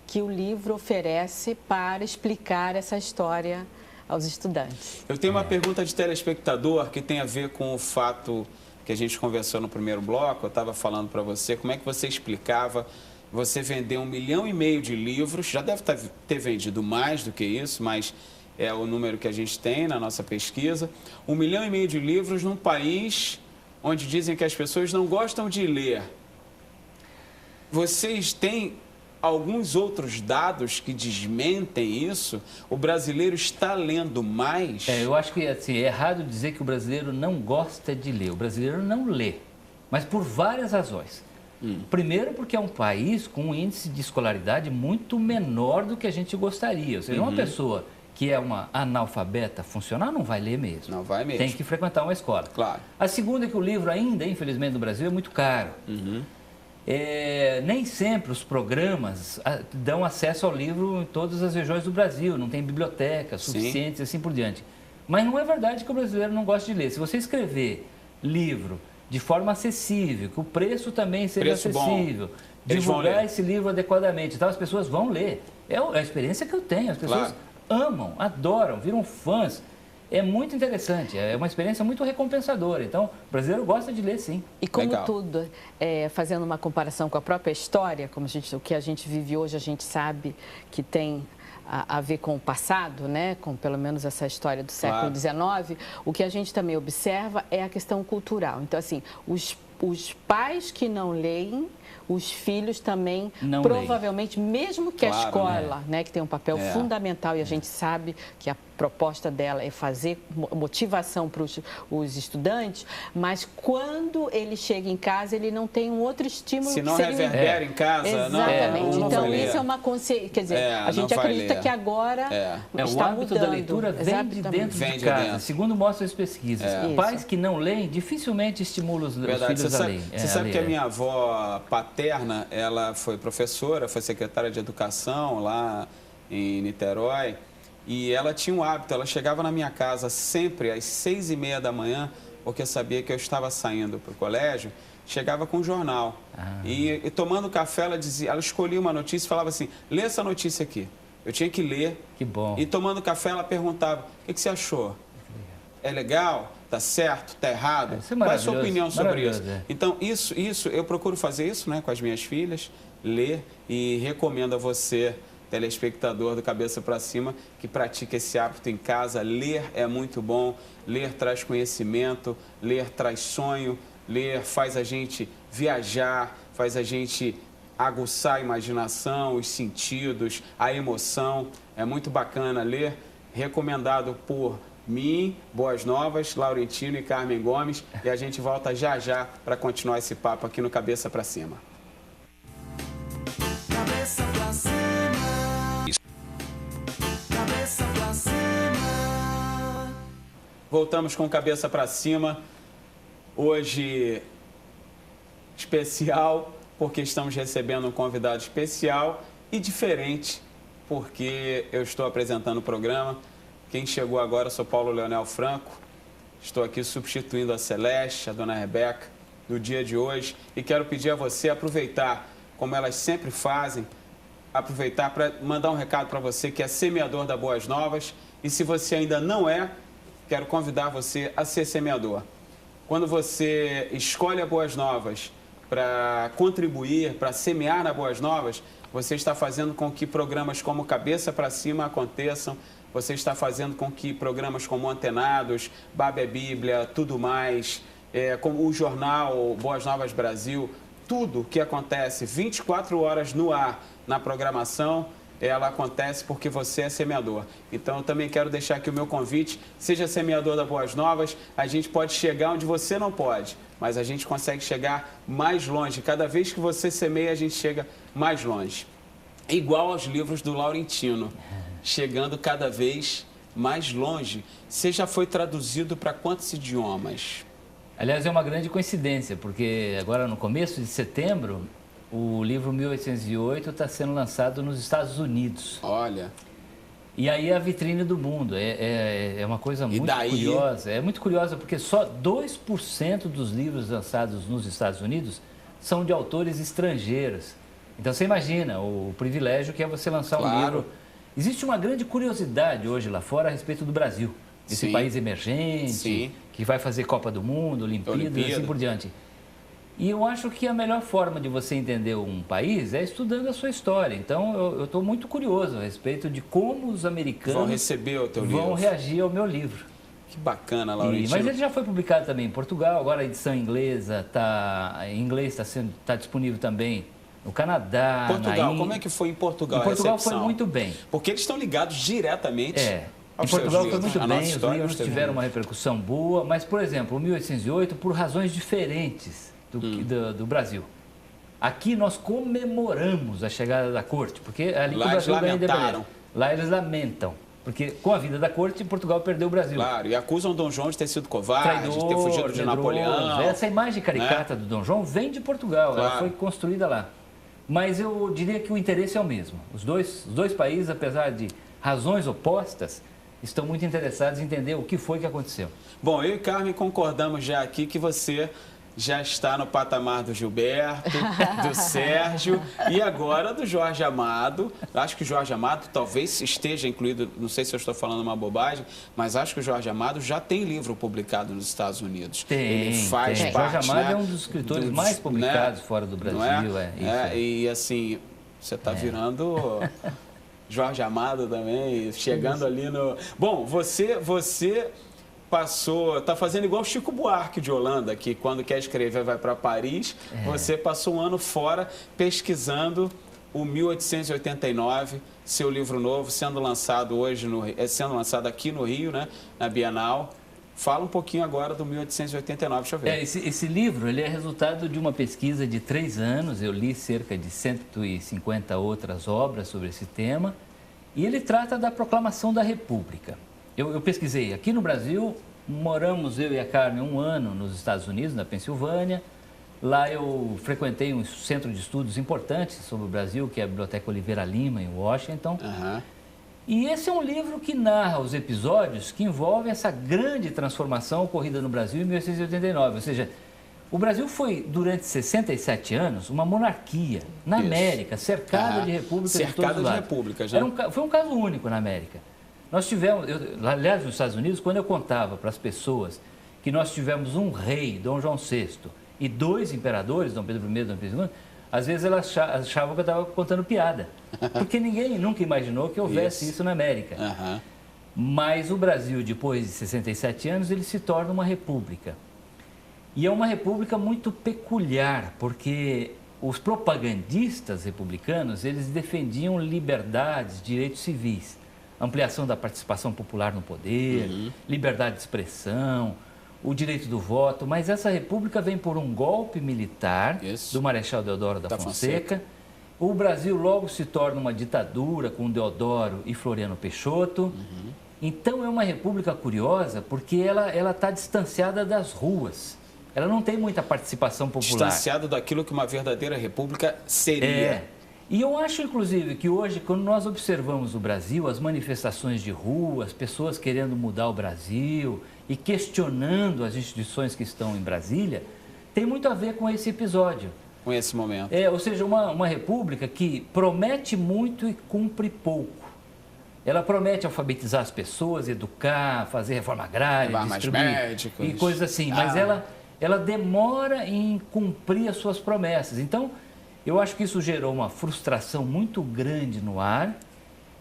D: que o livro oferece para explicar essa história aos estudantes.
A: Eu tenho uma pergunta de telespectador que tem a ver com o fato que a gente conversou no primeiro bloco. Eu estava falando para você como é que você explicava você vender 1,5 milhão de livros. Já deve ter vendido mais do que isso, mas é o número que a gente tem na nossa pesquisa. 1,5 milhão de livros num país onde dizem que as pessoas não gostam de ler. Vocês têm alguns outros dados que desmentem isso? O brasileiro está lendo mais?
C: Eu acho que assim, é errado dizer que o brasileiro não gosta de ler. O brasileiro não lê, mas por várias razões. Primeiro, porque é um país com um índice de escolaridade muito menor do que a gente gostaria. Ou seja, uma pessoa que é uma analfabeta funcional não vai ler mesmo.
A: Não vai mesmo.
C: Tem que frequentar uma escola.
A: Claro.
C: A segunda é que o livro ainda, infelizmente, no Brasil é muito caro. Nem sempre os programas dão acesso ao livro em todas as regiões do Brasil, não tem bibliotecas suficientes e assim por diante. Mas não é verdade que o brasileiro não gosta de ler. Se você escrever livro de forma acessível, que o preço também seja acessível, divulgar esse livro adequadamente, então as pessoas vão ler. É a experiência que eu tenho, as pessoas amam, adoram, viram fãs. É muito interessante, é uma experiência muito recompensadora. Então, o brasileiro gosta de ler, sim.
D: E como tudo, fazendo uma comparação com a própria história, o que a gente vive hoje, a gente sabe que tem a ver com o passado, né? Com pelo menos essa história do século XIX, o que a gente também observa é a questão cultural. Então, assim, os os pais que não leem, os filhos também,
C: Não
D: provavelmente, mesmo que a
A: Claro,
D: escola, né, que tem um papel
A: É.
D: fundamental, e a gente sabe que a proposta dela é fazer motivação para os estudantes, mas quando ele chega em casa, ele não tem um outro estímulo.
A: Se não
D: que seria
A: reverbera em casa,
D: Exatamente.
A: não
D: Então,
A: vai ler.
D: isso é uma consciência. Quer dizer,
A: É,
D: a
A: não
D: gente
A: vai
D: acredita
A: ler.
D: que agora
C: O
D: está
C: hábito
D: mudando.
C: da leitura vem de
D: Exatamente.
C: dentro
A: Vem
C: de
A: de
C: casa,
A: dentro.
C: segundo mostram as pesquisas.
D: Isso.
C: Pais que não leem dificilmente estimulam os
A: Verdade.
C: filhos a ler.
A: Você sabe que a minha avó paterna, ela foi professora, foi secretária de educação lá em Niterói, e ela tinha um hábito, ela chegava na minha casa sempre às 6h30 da manhã, porque sabia que eu estava saindo para o colégio, chegava com um jornal. E tomando café, ela escolhia uma notícia e falava assim, lê essa notícia aqui. Eu tinha que ler.
C: Que bom.
A: E tomando café, ela perguntava, o que você achou? É legal? Tá certo? Tá errado?
C: Isso é
A: Qual é a sua
C: maravilhoso,
A: opinião sobre isso?
C: maravilhoso, é.
A: Então, isso, eu procuro fazer isso, né, com as minhas filhas, ler, e recomendo a você, telespectador do Cabeça para Cima, que pratique esse hábito em casa. Ler é muito bom, ler traz conhecimento, ler traz sonho, ler faz a gente viajar, faz a gente aguçar a imaginação, os sentidos, a emoção. É muito bacana ler, recomendado por mim, Boas Novas, Laurentino e Carmen Gomes. E a gente volta já para continuar esse papo aqui no Cabeça para Cima.
E: Cabeça pra cima. Cabeça pra cima.
A: Voltamos com Cabeça para Cima. Hoje especial, porque estamos recebendo um convidado especial, e diferente, porque eu estou apresentando o programa. Quem chegou agora, sou Paulo Leonel Franco. Estou aqui substituindo a Celeste, a dona Rebeca, no dia de hoje. E quero pedir a você aproveitar, como elas sempre fazem, aproveitar para mandar um recado para você que é semeador da Boas Novas. E se você ainda não é, quero convidar você a ser semeador. Quando você escolhe a Boas Novas para contribuir, para semear na Boas Novas, você está fazendo com que programas como Cabeça para Cima aconteçam. Você está fazendo com que programas como Antenados, Baba é Bíblia, Tudo Mais, como o jornal Boas Novas Brasil, tudo que acontece 24 horas no ar na programação, ela acontece porque você é semeador. Então, eu também quero deixar aqui o meu convite. Seja semeador da Boas Novas, a gente pode chegar onde você não pode, mas a gente consegue chegar mais longe. Cada vez que você semeia, a gente chega mais longe. Igual aos livros do Laurentino, chegando cada vez mais longe. Você já foi traduzido para quantos idiomas?
C: Aliás, é uma grande coincidência, porque agora no começo de setembro, o livro 1808 está sendo lançado nos Estados Unidos.
A: Olha,
C: E aí é a vitrine do mundo. É uma coisa muito
A: daí?
C: curiosa. É muito curiosa porque só 2% dos livros lançados nos Estados Unidos são de autores estrangeiros. Então você imagina o privilégio que é você lançar um
A: Claro.
C: livro. Existe uma grande curiosidade hoje lá fora a respeito do Brasil. Esse
A: Sim.
C: país emergente,
A: Sim.
C: que vai fazer Copa do Mundo, Olimpíadas e assim por diante. E eu acho que a melhor forma de você entender um país é estudando a sua história. Então, eu estou muito curioso a respeito de como os americanos
A: vão receber o teu
C: vão
A: livro.
C: reagir ao meu livro.
A: Que bacana, Laurentino.
C: Mas ele já foi publicado também em Portugal, agora a edição inglesa em inglês está disponível também no Canadá,
A: Portugal, como é que foi em Portugal
C: Em Portugal
A: a recepção?
C: foi muito bem.
A: Porque eles estão ligados diretamente
C: Em
A: aos seus
C: Portugal foi
A: livros.
C: muito
A: A nossa
C: bem, os
A: história
C: livros
A: nós temos.
C: tiveram uma repercussão boa, mas, por exemplo, o 1808, por razões diferentes do Brasil. Aqui nós comemoramos a chegada da corte, porque ali que
A: Lá
C: o
A: eles
C: Brasil ganha
A: lamentaram.
C: independência. Lá eles lamentam, porque com a vida da corte, Portugal perdeu o Brasil.
A: Claro, e acusam Dom João de ter sido covarde, de ter fugido de
C: medroso.
A: Napoleão.
C: Essa imagem caricata do Dom João vem de Portugal, ela
A: Claro.
C: foi construída lá. Mas eu diria que o interesse é o mesmo. Os dois países, apesar de razões opostas, estão muito interessados em entender o que foi que aconteceu.
A: Bom, eu e Carmen concordamos já aqui que você já está no patamar do Gilberto, do Sérgio e agora do Jorge Amado. Acho que o Jorge Amado talvez esteja incluído, não sei se eu estou falando uma bobagem, mas acho que o Jorge Amado já tem livro publicado nos Estados Unidos. Ele faz
C: tem.
A: parte,
C: Jorge Amado
A: né,
C: é um dos escritores
A: dos-
C: mais publicados
A: né,
C: fora do Brasil.
A: não
C: Isso.
A: E assim, você está virando Jorge Amado também, chegando ali no... Bom, você tá fazendo igual o Chico Buarque de Holanda, que quando quer escrever vai para Paris. Você passou um ano fora pesquisando o 1889, seu livro novo, sendo lançado hoje, sendo lançado aqui no Rio, né, na Bienal. Fala um pouquinho agora do 1889, deixa eu ver.
C: Esse livro ele é resultado de uma pesquisa de 3 anos. Eu li cerca de 150 outras obras sobre esse tema. E ele trata da proclamação da República. Eu pesquisei aqui no Brasil, moramos eu e a Carmen um ano nos Estados Unidos, na Pensilvânia. Lá eu frequentei um centro de estudos importante sobre o Brasil, que é a Biblioteca Oliveira Lima, em Washington. E esse é um livro que narra os episódios que envolvem essa grande transformação ocorrida no Brasil em 1889. Ou seja, o Brasil foi, durante 67 anos, uma monarquia na América, cercada de repúblicas de todos os lados.
A: Cercada de repúblicas, né?
C: Foi um caso único na América. Nós tivemos, aliás, nos Estados Unidos, quando eu contava para as pessoas que nós tivemos um rei, Dom João VI, e 2 imperadores, Dom Pedro I e Dom Pedro II, às vezes elas achavam que eu estava contando piada. Porque ninguém nunca imaginou que houvesse isso na América. Mas o Brasil, depois de 67 anos, ele se torna uma república. E é uma república muito peculiar, porque os propagandistas republicanos, eles defendiam liberdades, direitos civis, ampliação da participação popular no poder, liberdade de expressão, o direito do voto, mas essa república vem por um golpe militar do Marechal Deodoro da Fonseca. O Brasil logo se torna uma ditadura com Deodoro e Floriano Peixoto. Então é uma república curiosa porque ela está distanciada das ruas. Ela não tem muita participação popular.
A: Distanciada daquilo que uma verdadeira república seria.
C: E eu acho, inclusive, que hoje, quando nós observamos o Brasil, as manifestações de rua, as pessoas querendo mudar o Brasil e questionando as instituições que estão em Brasília, tem muito a ver com esse episódio.
A: Com esse momento.
C: Ou seja, uma república que promete muito e cumpre pouco. Ela promete alfabetizar as pessoas, educar, fazer reforma agrária, distribuir médicos e coisas assim, mas ela demora em cumprir as suas promessas. Então, eu acho que isso gerou uma frustração muito grande no ar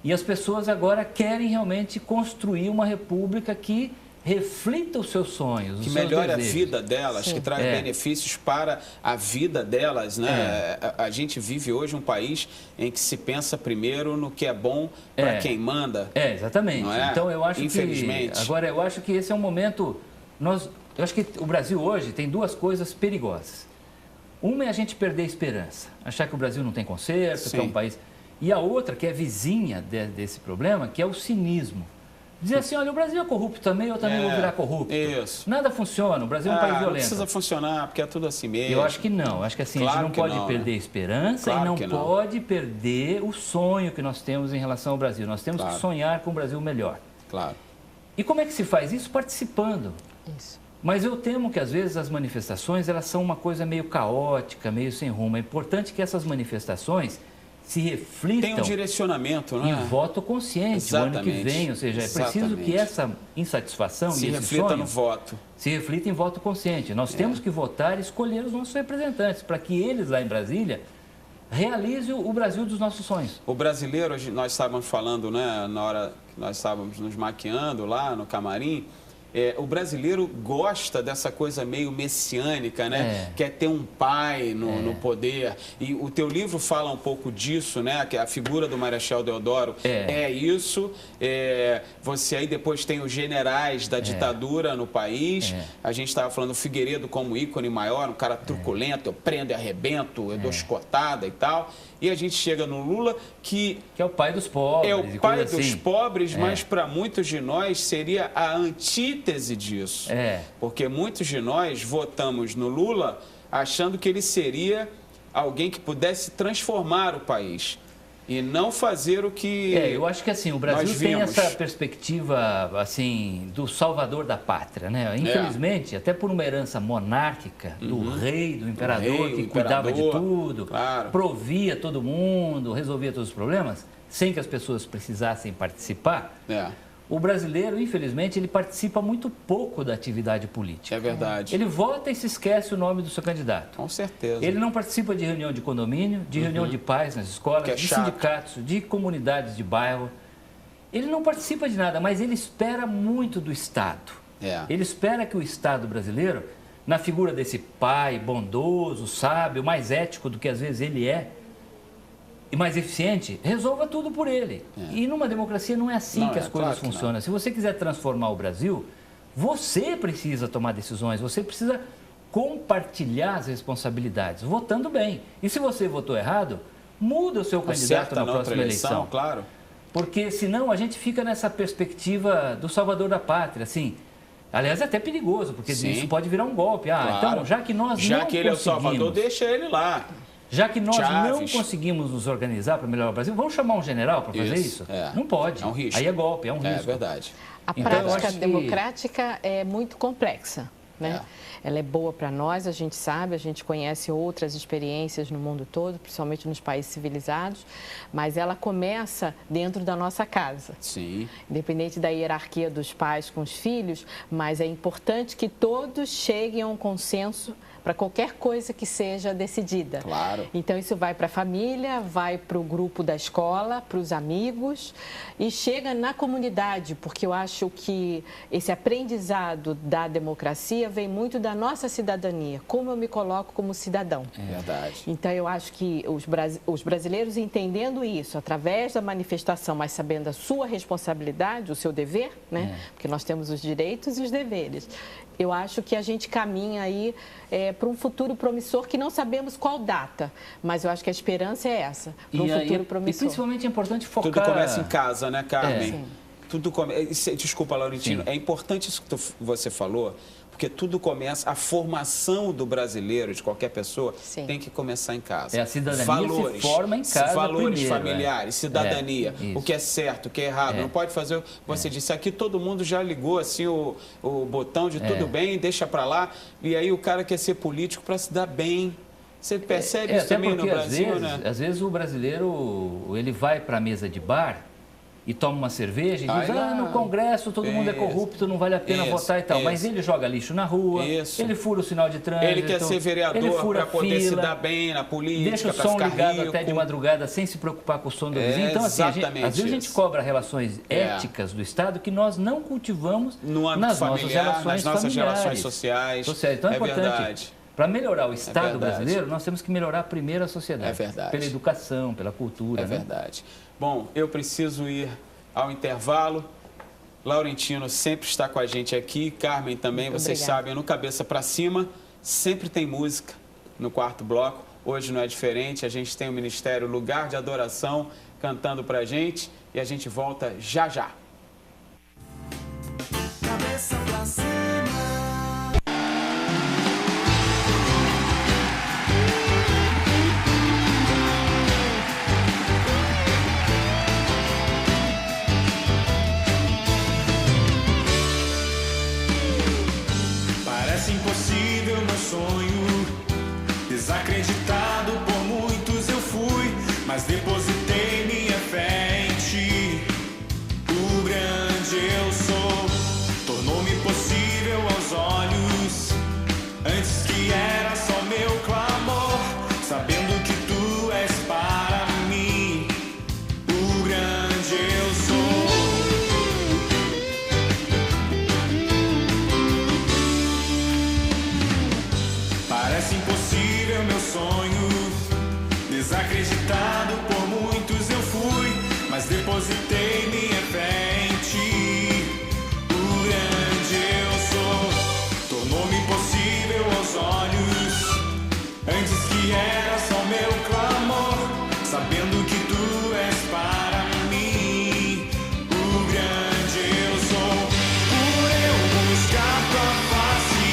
C: e as pessoas agora querem realmente construir uma república que reflita os seus sonhos,
A: que melhore a vida delas, que traga benefícios para a vida delas, né? A gente vive hoje um país em que se pensa primeiro no que é bom para quem manda.
C: Exatamente.
A: Não é?
C: Então eu acho
A: Infelizmente.
C: que agora eu acho que esse é um momento. Eu acho que o Brasil hoje tem 2 coisas perigosas. Uma é a gente perder a esperança, achar que o Brasil não tem conserto, que é um país. E a outra, que é vizinha desse problema, que é o cinismo. Dizer assim, olha, o Brasil é corrupto também, eu também vou virar corrupto.
A: Isso.
C: Nada funciona, o Brasil é um país violento.
A: Não precisa funcionar, porque é tudo assim mesmo.
C: Eu acho que não, acho que assim, a gente não pode perder a esperança e não pode perder o sonho que nós temos em relação ao Brasil. Nós temos que sonhar com um Brasil melhor.
A: Claro.
C: E como é que se faz isso? Participando.
D: Isso.
C: Mas eu temo que às vezes as manifestações elas são uma coisa meio caótica, meio sem rumo. É importante que essas manifestações se reflitam
A: tem um direcionamento, né?
C: Em voto consciente no ano que vem. Ou seja, é preciso que essa insatisfação
A: se
C: e esse
A: reflita
C: sonho
A: no voto.
C: Se reflita em voto consciente. Nós temos que votar e escolher os nossos representantes para que eles lá em Brasília realizem o Brasil dos nossos sonhos.
A: O brasileiro, nós estávamos falando, né, na hora que nós estávamos nos maquiando lá no camarim, o brasileiro gosta dessa coisa meio messiânica, né? Quer ter um pai no poder. E o teu livro fala um pouco disso, né? Que a figura do Marechal Deodoro é isso. Você aí depois tem os generais da ditadura no país. A gente estava falando do Figueiredo como ícone maior, um cara truculento, eu prendo e arrebento, eu dou escotada e tal. E a gente chega no Lula, que
C: é o pai dos pobres.
A: É o pai dos pobres, mas para muitos de nós seria a antítese disso. Porque muitos de nós votamos no Lula achando que ele seria alguém que pudesse transformar o país. E não fazer o que
C: eu acho que assim, o Brasil tem essa perspectiva assim, do salvador da pátria, né? Infelizmente, até por uma herança monárquica, do rei, do imperador, que cuidava de tudo, provia todo mundo, resolvia todos os problemas, sem que as pessoas precisassem participar. O brasileiro, infelizmente, ele participa muito pouco da atividade política.
A: É verdade.
C: Ele vota e se esquece o nome do seu candidato.
A: Com certeza.
C: Ele não participa de reunião de condomínio, de reunião de paz nas escolas, de sindicatos, de comunidades de bairro. Ele não participa de nada, mas ele espera muito do Estado. Ele espera que o Estado brasileiro, na figura desse pai bondoso, sábio, mais ético do que às vezes ele é, e mais eficiente, resolva tudo por ele. E numa democracia não é assim que as coisas funcionam. Se você quiser transformar o Brasil, você precisa tomar decisões, você precisa compartilhar as responsabilidades, votando bem. E se você votou errado, muda o seu candidato na próxima eleição.
A: Claro.
C: Porque senão a gente fica nessa perspectiva do salvador da pátria, assim. Aliás, é até perigoso, porque isso pode virar um golpe. Então, já que nós não
A: que ele é o salvador, deixa ele lá.
C: Já que nós não conseguimos nos organizar para melhorar o Brasil, vamos chamar um general para fazer isso? Não pode.
A: É um risco.
C: Aí é golpe, é um risco.
A: É verdade.
D: A prática democrática é muito complexa, né? Ela é boa para nós, a gente sabe, a gente conhece outras experiências no mundo todo, principalmente nos países civilizados, mas ela começa dentro da nossa casa.
A: Sim.
D: Independente da hierarquia dos pais com os filhos, mas é importante que todos cheguem a um consenso para qualquer coisa que seja decidida.
A: Claro.
D: Então, isso vai para a família, vai para o grupo da escola, para os amigos e chega na comunidade, porque eu acho que esse aprendizado da democracia vem muito da nossa cidadania, como eu me coloco como cidadão.
A: É verdade.
D: Então, eu acho que os brasileiros entendendo isso, através da manifestação, mas sabendo a sua responsabilidade, o seu dever, né? Porque nós temos os direitos e os deveres. Eu acho que a gente caminha aí para um futuro promissor que não sabemos qual data, mas eu acho que a esperança é essa, para um futuro promissor.
C: E principalmente é importante focar...
A: Tudo começa em casa, né, Carmen? Tudo Desculpa, Laurentino, é importante isso que você falou, porque tudo começa, a formação do brasileiro, de qualquer pessoa, tem que começar em casa.
C: A cidadania se forma em casa
A: valores
C: primeiro,
A: familiares, cidadania, o que é certo, o que é errado. Não pode fazer, você disse, aqui todo mundo já ligou assim o botão de tudo bem, deixa pra lá, e aí o cara quer ser político para se dar bem. Você percebe isso também no Brasil, né?
C: Às vezes o brasileiro, ele vai para a mesa de bar e toma uma cerveja e diz, no Congresso todo mundo é corrupto, não vale a pena votar e tal. Mas ele joga lixo na rua, ele fura o sinal de trânsito.
A: Ele quer ser vereador para poder se dar bem na política,
C: deixa o som ligado até de madrugada sem se preocupar com o som do vizinho. Então, assim, às vezes a gente cobra relações éticas do Estado que nós não cultivamos
A: no âmbito familiar, nas nossas relações sociais.
C: Então é importante. Para melhorar o Estado brasileiro, nós temos que melhorar primeiro a sociedade.
A: É verdade.
C: Pela educação, pela cultura.
A: É verdade. Bom, eu preciso ir ao intervalo. Laurentino sempre está com a gente aqui. Carmen também,
D: Muito
A: vocês
D: obrigada.
A: sabem, no Cabeça para Cima sempre tem música no quarto bloco. Hoje não é diferente. A gente tem o Ministério Lugar de Adoração cantando para a gente. E a gente volta já já.
E: Cabeça pra cima. Parece impossível meu sonho, desacreditado por muitos eu fui, mas depositei minha fé em ti. O grande eu sou, tornou-me possível aos olhos, antes que era só meu clamor, sabendo que tu és para mim. O grande eu sou. Parece impossível meu sonho, desacreditado por muitos eu fui, mas depositei minha fé em ti. O grande eu sou, tornou-me possível aos olhos, antes que era só meu clamor, sabendo que tu és para mim. O grande eu sou, por eu buscar tua face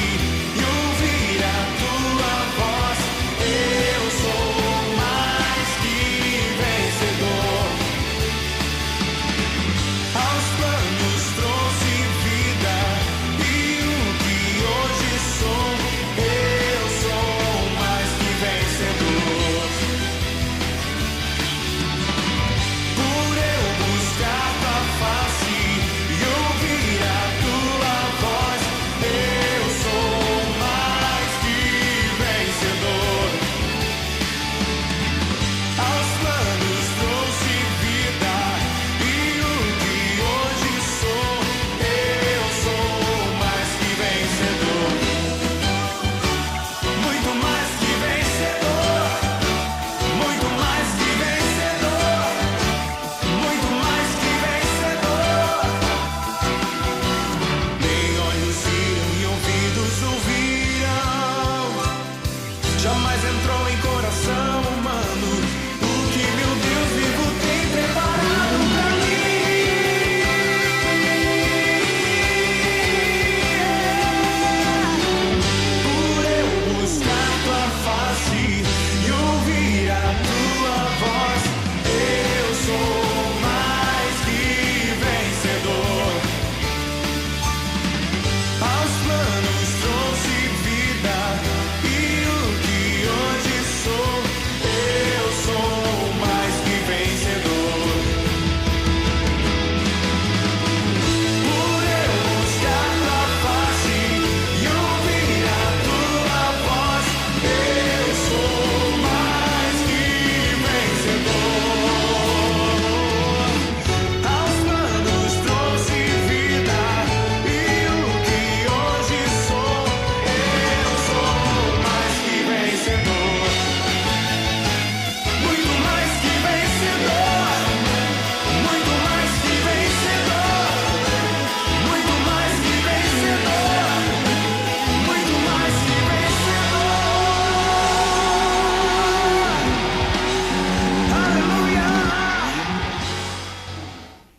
E: e ouvir a tua voz, eu sou mais que vencedor.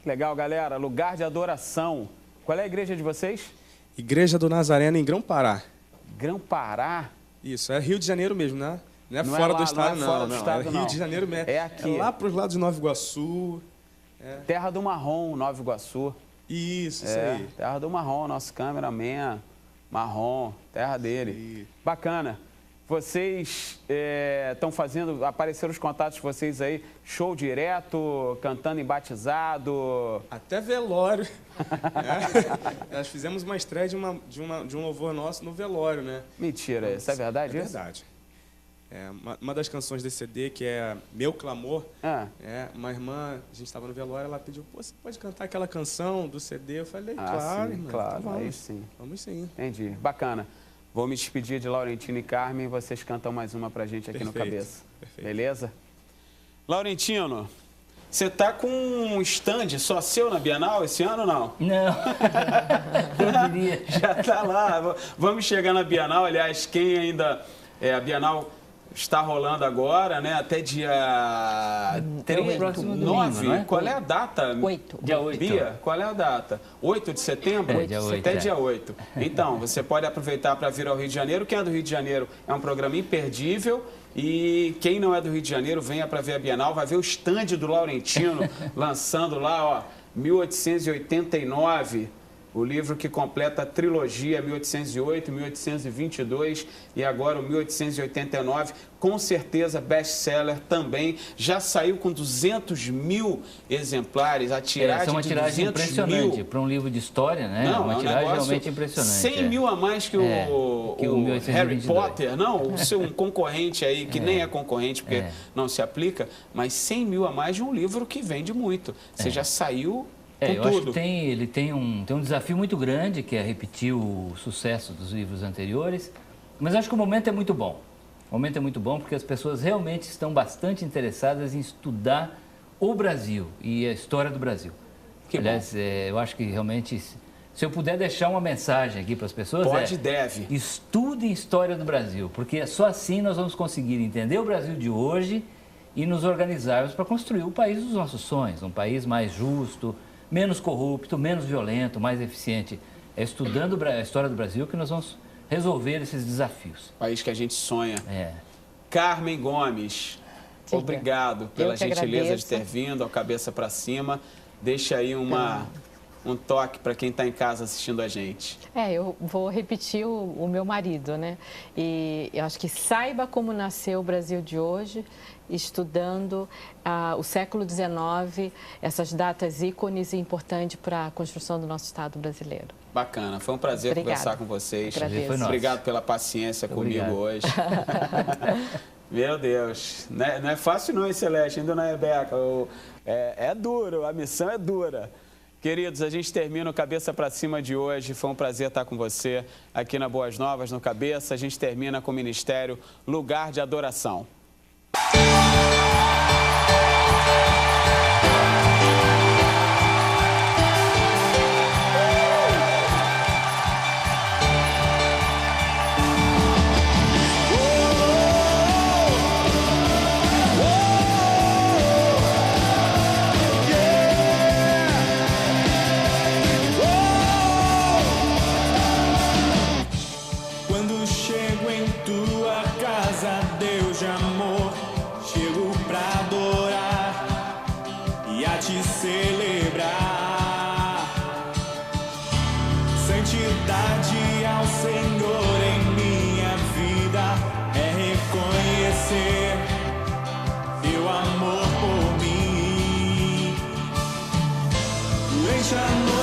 A: Legal, galera. Lugar de adoração. Qual é a igreja de vocês?
F: Igreja do Nazareno, em Grão-Pará.
A: Grão-Pará?
F: Isso, é Rio de Janeiro mesmo, né? Não é
A: Não
F: fora
A: é lá,
F: do estado,
A: não é fora do estado,
F: é
A: não.
F: Rio de Janeiro mesmo.
A: É aqui.
F: É lá para os lados de Nova Iguaçu.
A: Terra do Marrom, Nova Iguaçu.
F: Isso aí.
A: Terra do Marrom, nosso cameraman, Marrom, terra dele. Bacana. Vocês estão fazendo, apareceram os contatos de vocês aí, show direto, cantando em batizado.
F: Até velório. Nós fizemos uma estreia de um louvor nosso no velório, né?
A: Mentira, isso é verdade?
F: É verdade. Uma das canções desse CD, que é Meu Clamor, uma irmã, a gente estava no velório, ela pediu, pô, você pode cantar aquela canção do CD? Eu falei, claro,
A: sim,
F: irmã.
A: claro,
F: então
A: aí sim.
F: Vamos sim.
A: Entendi, bacana. Vou me despedir de Laurentino e Carmen, vocês cantam mais uma pra gente aqui no Cabeça.
F: Perfeito.
A: Beleza? Laurentino, você tá com um stand só seu na Bienal esse ano ou não?
C: Não, eu diria.
A: Já tá lá. Vamos chegar na Bienal. Aliás, quem ainda... a Bienal está rolando agora, né? Até dia 9.
C: Domingo, é?
A: Qual é a data?
D: 8.
C: Dia 8.
A: Bia, qual é a data? 8 de setembro?
C: Dia 8,
A: Até dia 8. Então, você pode aproveitar para vir ao Rio de Janeiro. Quem é do Rio de Janeiro é um programa imperdível. E quem não é do Rio de Janeiro, venha para ver a Bienal. Vai ver o stand do Laurentino lançando lá, ó, 1889. O livro que completa a trilogia 1808, 1822 e agora o 1889, com certeza best-seller também. Já saiu com 200 mil exemplares, a tiragem
C: Essa é uma
A: de
C: tiragem
A: 200
C: impressionante
A: mil.
C: para um livro de história, né?
A: Não,
C: uma
A: é um
C: tiragem
A: negócio
C: realmente impressionante.
A: 100 mil a mais que o
C: que o 1822.
A: Harry Potter, não, o seu um concorrente aí, que nem é concorrente porque não se aplica, mas 100 mil a mais de um livro que vende muito. Você já saiu...
C: eu acho que ele tem um desafio muito grande, que é repetir o sucesso dos livros anteriores, mas acho que o momento é muito bom. O momento é muito bom porque as pessoas realmente estão bastante interessadas em estudar o Brasil e a história do Brasil. Aliás, eu acho que realmente, se eu puder deixar uma mensagem aqui para as pessoas,
A: deve.
C: Estudem história do Brasil, porque só assim nós vamos conseguir entender o Brasil de hoje e nos organizarmos para construir o país dos nossos sonhos, um país mais justo, menos corrupto, menos violento, mais eficiente. É estudando a história do Brasil que nós vamos resolver esses desafios.
A: País que a gente sonha. Carmen Gomes, obrigado pela gentileza de ter vindo ao Cabeça para Cima. Deixa aí um toque para quem está em casa assistindo a gente.
D: Eu vou repetir o meu marido, né? E eu acho que saiba como nasceu o Brasil de hoje, estudando o século XIX, essas datas ícones e importantes para a construção do nosso Estado brasileiro.
A: Bacana, foi um prazer conversar com vocês. Obrigado pela paciência comigo hoje. Meu Deus, não é fácil não, hein, Celeste, ainda não é, Beca. É duro, a missão é dura. Queridos, a gente termina o Cabeça para Cima de hoje. Foi um prazer estar com você aqui na Boas Novas, no Cabeça. A gente termina com o Ministério Lugar de Adoração.
E: Quando chego em tua casa, Deus de amor, chego pra adorar e a te celebrar. Santidade ao Senhor em minha vida é reconhecer teu amor por mim. Durante a noite